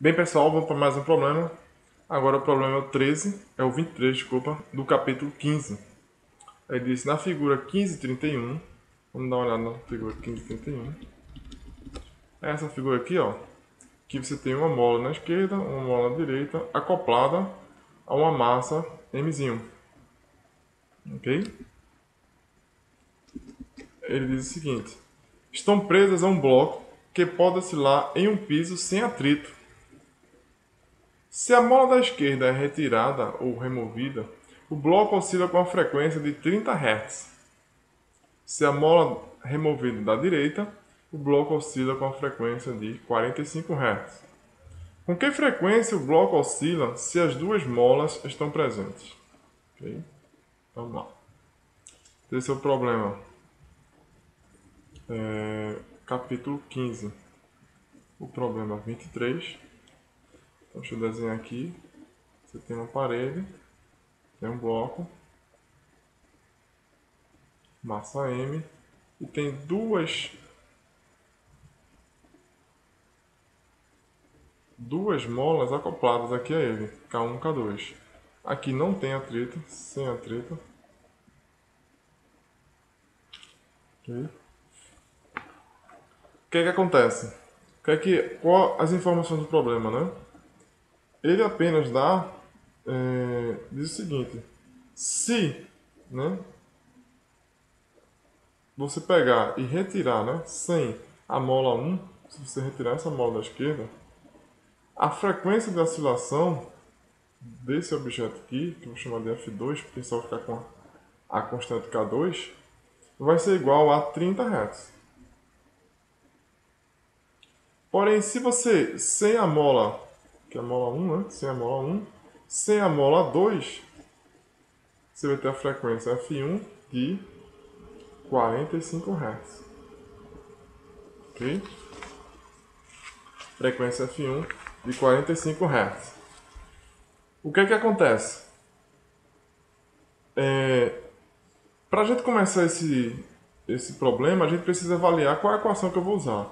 Bem, pessoal, vamos para mais um problema. Agora o problema 13, é o 23, desculpa, do capítulo 15. Ele diz, na figura 1531, vamos dar uma olhada na figura 1531. É essa figura aqui, ó, que você tem uma mola na esquerda, uma mola na direita, acoplada a uma massa Mzinho. Ok? Ele diz o seguinte, estão presas a um bloco que pode oscilar em um piso sem atrito. Se a mola da esquerda é retirada ou removida, o bloco oscila com a frequência de 30 Hz. Se a mola é removida da direita, o bloco oscila com a frequência de 45 Hz. Com que frequência o bloco oscila se as duas molas estão presentes? Okay? Vamos lá. Esse é o problema. Capítulo 15. O problema 23. Então, deixa eu desenhar aqui. Você tem uma parede, tem um bloco, massa M, e tem duas molas acopladas aqui a ele, K1, K2. Aqui não tem atrito, sem atrito. Okay. O que é que acontece? Qual as informações do problema, né? Ele apenas dá, diz o seguinte, se, né, você pegar e retirar, né, sem a mola 1, se você retirar essa mola da esquerda, a frequência de oscilação desse objeto aqui, que eu vou chamar de F2, porque só ficar com a constante K2, vai ser igual a 30 Hz. Porém, se você, sem a mola, que é a mola 1, né? Sem a mola 1, sem a mola 2, você vai ter a frequência F1 de 45 Hz. Ok? Frequência F1 de 45 Hz. O que é que acontece? Para a gente começar esse problema, a gente precisa avaliar qual é a equação que eu vou usar.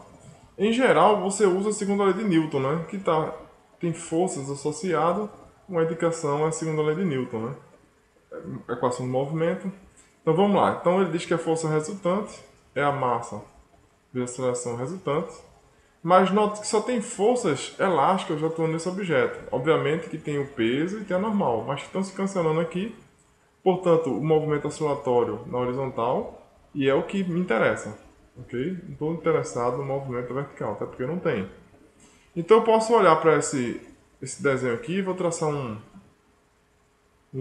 Em geral, você usa a segunda lei de Newton, né? Que tem forças associadas, uma indicação é a segunda lei de Newton, né? Equação do movimento. Então vamos lá. Então ele diz que a força resultante é a massa vezes a aceleração resultante. Mas note que só tem forças elásticas atuando nesse objeto. Obviamente que tem o peso e tem a normal, mas que estão se cancelando aqui. Portanto, o movimento oscilatório na horizontal, e é o que me interessa. Ok? Não estou interessado no movimento vertical, até porque não tem. Então eu posso olhar para esse desenho aqui e vou traçar um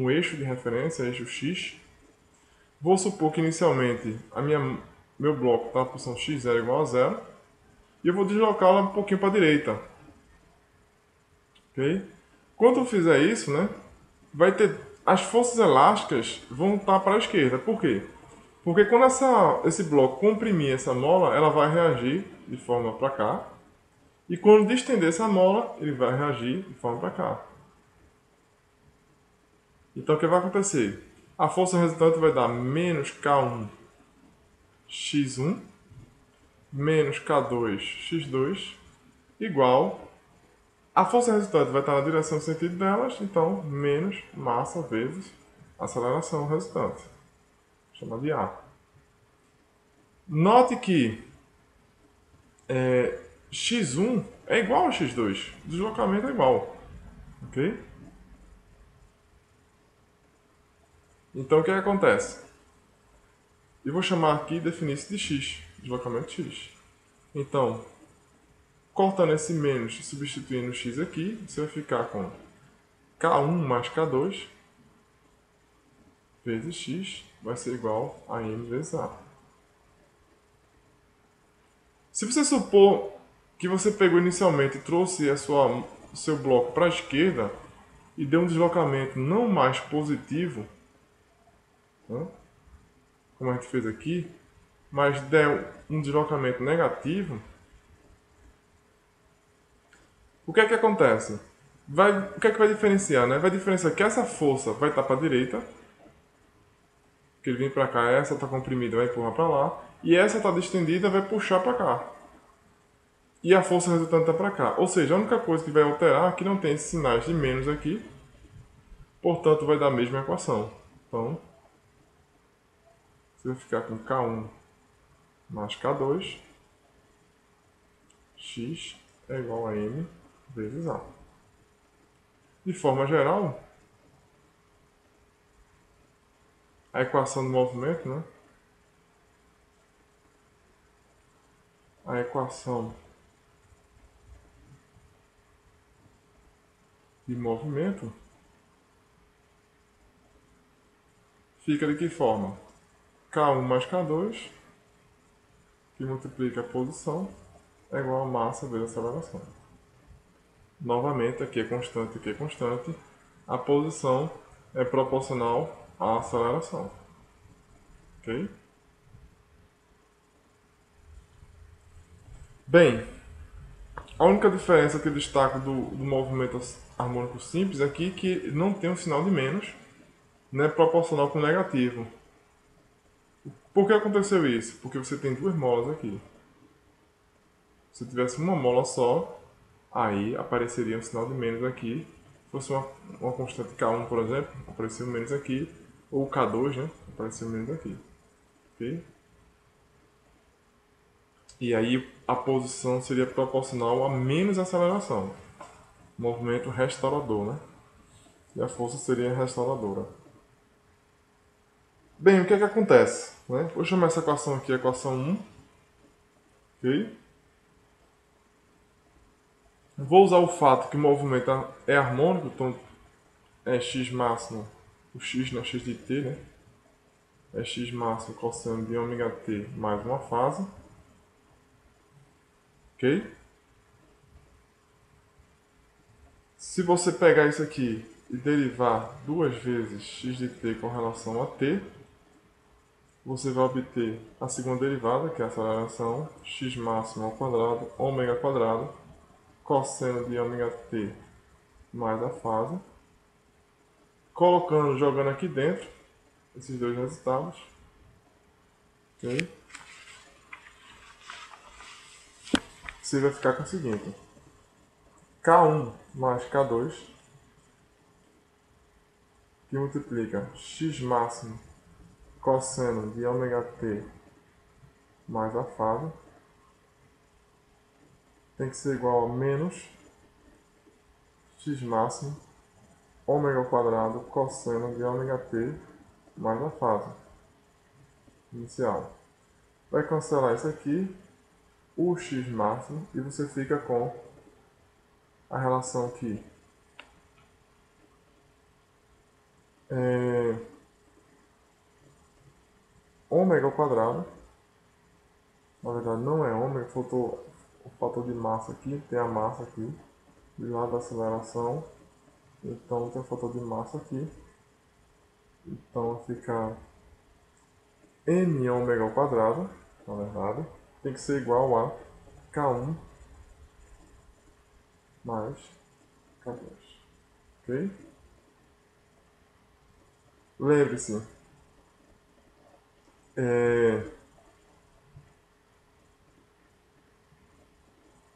eixo de referência, eixo X. Vou supor que inicialmente meu bloco está na posição x0 igual a zero. E eu vou deslocá-la um pouquinho para a direita. Ok? Quando eu fizer isso, né, vai ter as forças elásticas vão estar para a esquerda. Por quê? Porque quando esse bloco comprimir essa mola, ela vai reagir de forma para cá. E quando distender essa mola, ele vai reagir de forma para cá. Então o que vai acontecer? A força resultante vai dar menos K1 x1 menos K2 x2 igual. A força resultante vai estar na direção e sentido delas, então menos massa vezes aceleração resultante. Chama de A. Note que x1 é igual a x2. O deslocamento é igual. Ok? Então o que acontece? Eu vou chamar aqui, definir isso de x, deslocamento x. Então, cortando esse menos e substituindo o x aqui, você vai ficar com K1 mais K2 vezes x vai ser igual a m vezes A. Se você supor que você pegou inicialmente e trouxe o seu bloco para a esquerda e deu um deslocamento não mais positivo, né, como a gente fez aqui, mas deu um deslocamento negativo, o que é que acontece? O que é que vai diferenciar? Né? Vai diferenciar que essa força vai estar para a direita, que ele vem para cá, essa está comprimida, vai empurrar para lá, e essa está distendida, vai puxar para cá. e a força resultante está para cá. Ou seja, a única coisa que vai alterar é que não tem esses sinais de menos aqui, portanto vai dar a mesma equação. Então, você vai ficar com K1 mais K2, x é igual a m vezes A. De forma geral, a equação do movimento, né? A equação de movimento fica de que forma? K1 mais K2, que multiplica a posição, é igual a massa vezes a aceleração. Novamente, aqui é constante. A posição é proporcional à aceleração. Ok? Bem, a única diferença que eu destaco do movimento harmônico simples aqui é que não tem um sinal de menos, né, proporcional com negativo. Por que aconteceu isso? Porque você tem duas molas aqui. Se tivesse uma mola só, aí apareceria um sinal de menos aqui. Se fosse uma constante K1, por exemplo, aparecia um menos aqui. Ou K2, né? Aparecia um menos aqui. Ok? E aí a posição seria proporcional a menos aceleração. Movimento restaurador, né? E a força seria restauradora. Bem, o que é que acontece? Né? Vou chamar essa equação aqui equação 1. Ok? Vou usar o fato que o movimento é harmônico, então é x máximo, o x não é x de t, né? É x máximo cosseno de ômega t mais uma fase. Ok? Se você pegar isso aqui e derivar duas vezes x de t com relação a t, você vai obter a segunda derivada, que é a aceleração, x máximo ao quadrado, ômega quadrado, cosseno de ômega t mais a fase. Colocando, jogando aqui dentro, esses dois resultados. Ok? Você vai ficar com o seguinte. K1 mais K2, que multiplica x máximo cosseno de ômega t mais a fase, tem que ser igual a menos x máximo ômega ao quadrado cosseno de ômega t mais a fase inicial. Vai cancelar isso aqui, o x máximo, e você fica com a relação aqui. Ômega ao quadrado, na verdade não é ômega, faltou o fator de massa aqui, tem a massa aqui, do lado da aceleração, então tem o fator de massa aqui, então fica m ômega ao quadrado, na verdade, tem que ser igual a K1 mais K2, ok? Lembre-se,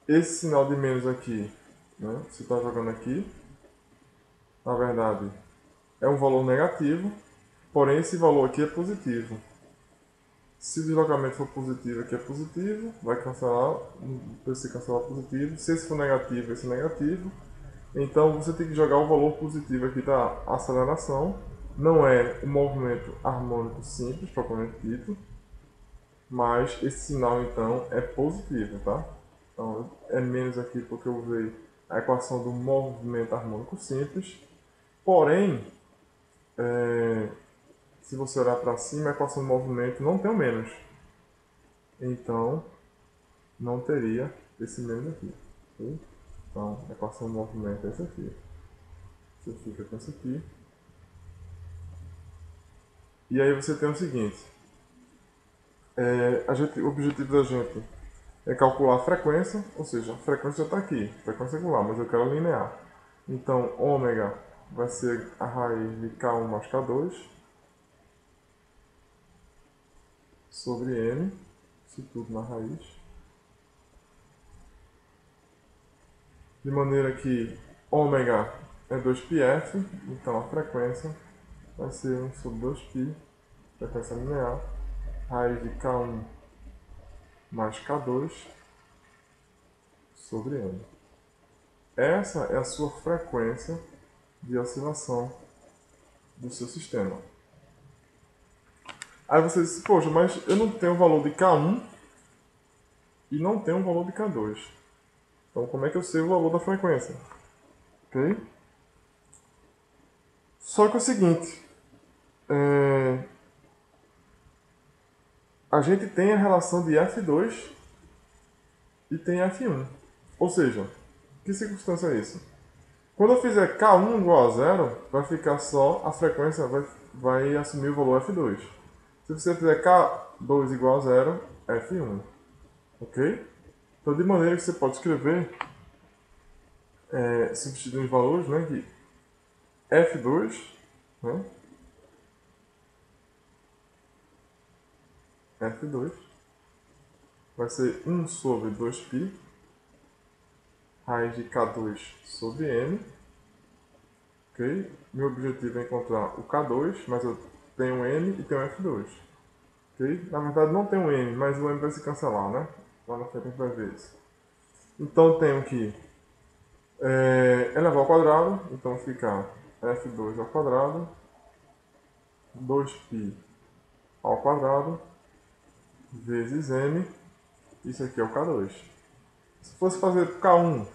esse sinal de menos aqui, né, você está jogando aqui, na verdade, é um valor negativo, porém esse valor aqui é positivo. Se o deslocamento for positivo, aqui é positivo, vai cancelar, se cancelar positivo. Se esse for negativo, esse é negativo. Então você tem que jogar o valor positivo aqui da aceleração. Não é um movimento harmônico simples, propriamente dito, mas esse sinal então é positivo, tá? Então é menos aqui porque eu usei a equação do movimento harmônico simples. Porém, se você olhar para cima, a equação do movimento não tem o menos. Então, não teria esse menos aqui. Ok? Então, a equação do movimento é essa aqui. Você fica com isso aqui. E aí você tem o seguinte. O objetivo da gente é calcular a frequência, ou seja, a frequência já está aqui, frequência angular, mas eu quero linear. Então, ômega vai ser a raiz de K1 mais K2 sobre N, isso tudo na raiz. De maneira que ômega é 2πf, então a frequência vai ser 1 sobre 2π, frequência linear, raiz de K1 mais K2 sobre N. Essa é a sua frequência de oscilação do seu sistema. Aí você diz, poxa, mas eu não tenho o valor de K1 e não tenho o valor de K2. Então como é que eu sei o valor da frequência? Ok? Só que é o seguinte, a gente tem a relação de F2 e tem F1. Ou seja, que circunstância é isso? Quando eu fizer K1 igual a zero, vai ficar só a frequência, vai assumir o valor F2. Se você fizer K2 igual a zero, F1. Ok? Então, de maneira que você pode escrever, substituindo os valores, né, que F2, né, F2 vai ser 1 sobre 2π, raiz de K2 sobre N. Ok? Meu objetivo é encontrar o K2, mas eu tenho N e tenho F2. Ok? Na verdade não tem um M, mas o M vai se cancelar, né? Lá na frente a gente vai ver isso. Então eu tenho que elevar ao quadrado, então fica F2 ao quadrado, 2π ao quadrado, vezes M, isso aqui é o K2. Se fosse fazer K1,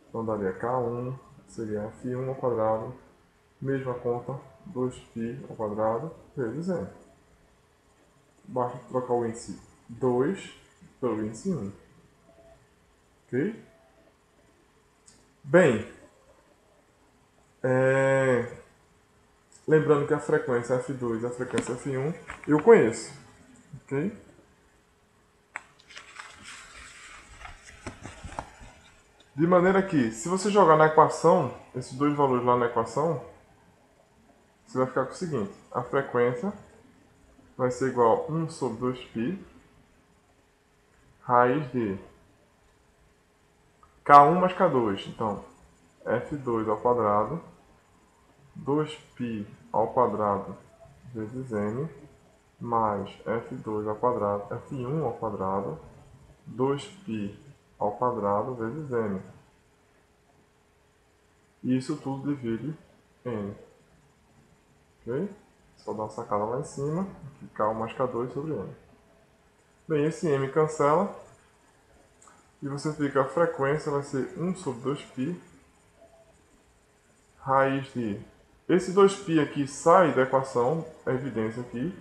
então daria K1, seria F1 ao quadrado, mesma conta, 2π ao quadrado, vezes M. Basta trocar o índice 2 pelo índice 1. Ok? Bem, lembrando que a frequência F2 e a frequência F1 eu conheço. Ok? De maneira que, se você jogar na equação, esses dois valores lá na equação, você vai ficar com o seguinte. A frequência vai ser igual a 1 sobre 2π, raiz de K1 mais K2. Então, F2 ao quadrado, 2π ao quadrado vezes M, mais F2 ao quadrado, F1 ao quadrado, 2π ao quadrado vezes M. E isso tudo divide N. Ok? Só dar uma sacada lá em cima, aqui K1 mais K2 sobre M. Bem, esse M cancela, e você fica, a frequência vai ser 1 sobre 2π, raiz de... Esse 2π aqui sai da equação, é evidência aqui,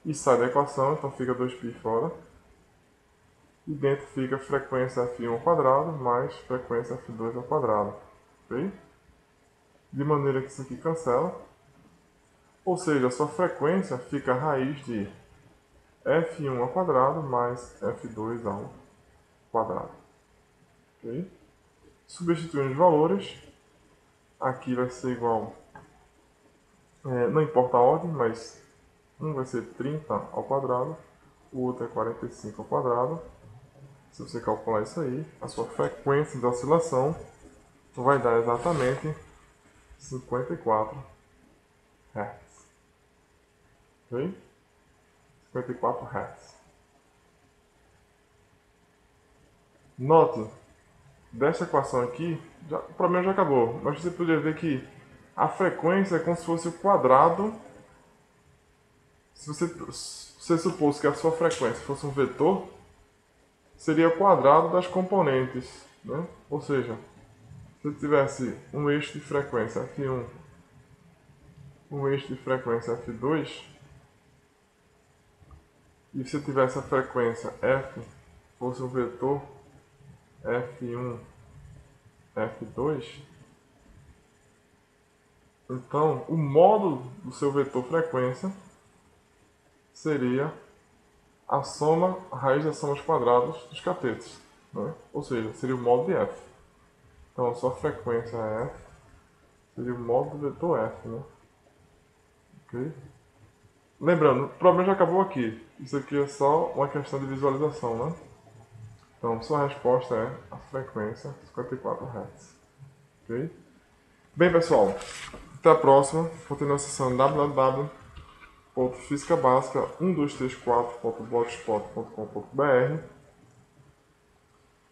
e sai da equação, então fica 2π fora. E dentro fica frequência F1 ao quadrado mais frequência F2 ao quadrado. Ok? De maneira que isso aqui cancela. Ou seja, a sua frequência fica a raiz de F1 ao quadrado mais F2 ao quadrado. Ok? Substituindo os valores, aqui vai ser igual, não importa a ordem, mas um vai ser 30 ao quadrado, o outro é 45 ao quadrado. Se você calcular isso aí, a sua frequência de oscilação vai dar exatamente 54 Hz. Ok? 54 Hz. Note, dessa equação aqui, o problema já acabou, mas você poderia ver que a frequência é como se fosse o quadrado. Se você supôs que a sua frequência fosse um vetor, seria o quadrado das componentes, né? Ou seja, se eu tivesse um eixo de frequência F1, um eixo de frequência F2, e se eu tivesse a frequência F fosse um vetor F1, F2, então o módulo do seu vetor frequência seria a soma, a raiz da soma aos quadrados dos catetos, né? Ou seja, seria o módulo de F. Então a sua frequência F seria o módulo do vetor F, né? Ok? Lembrando, o problema já acabou aqui. Isso aqui é só uma questão de visualização, né? Então, sua resposta é a frequência 54 Hz. Ok? Bem, pessoal, até a próxima. Continue acessando www.fisicabasica1234.blogspot.com.br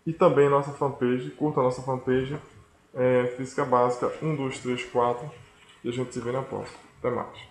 e também nossa fanpage, curta a nossa fanpage, Física Básica 1234, e a gente se vê na próxima. Até mais.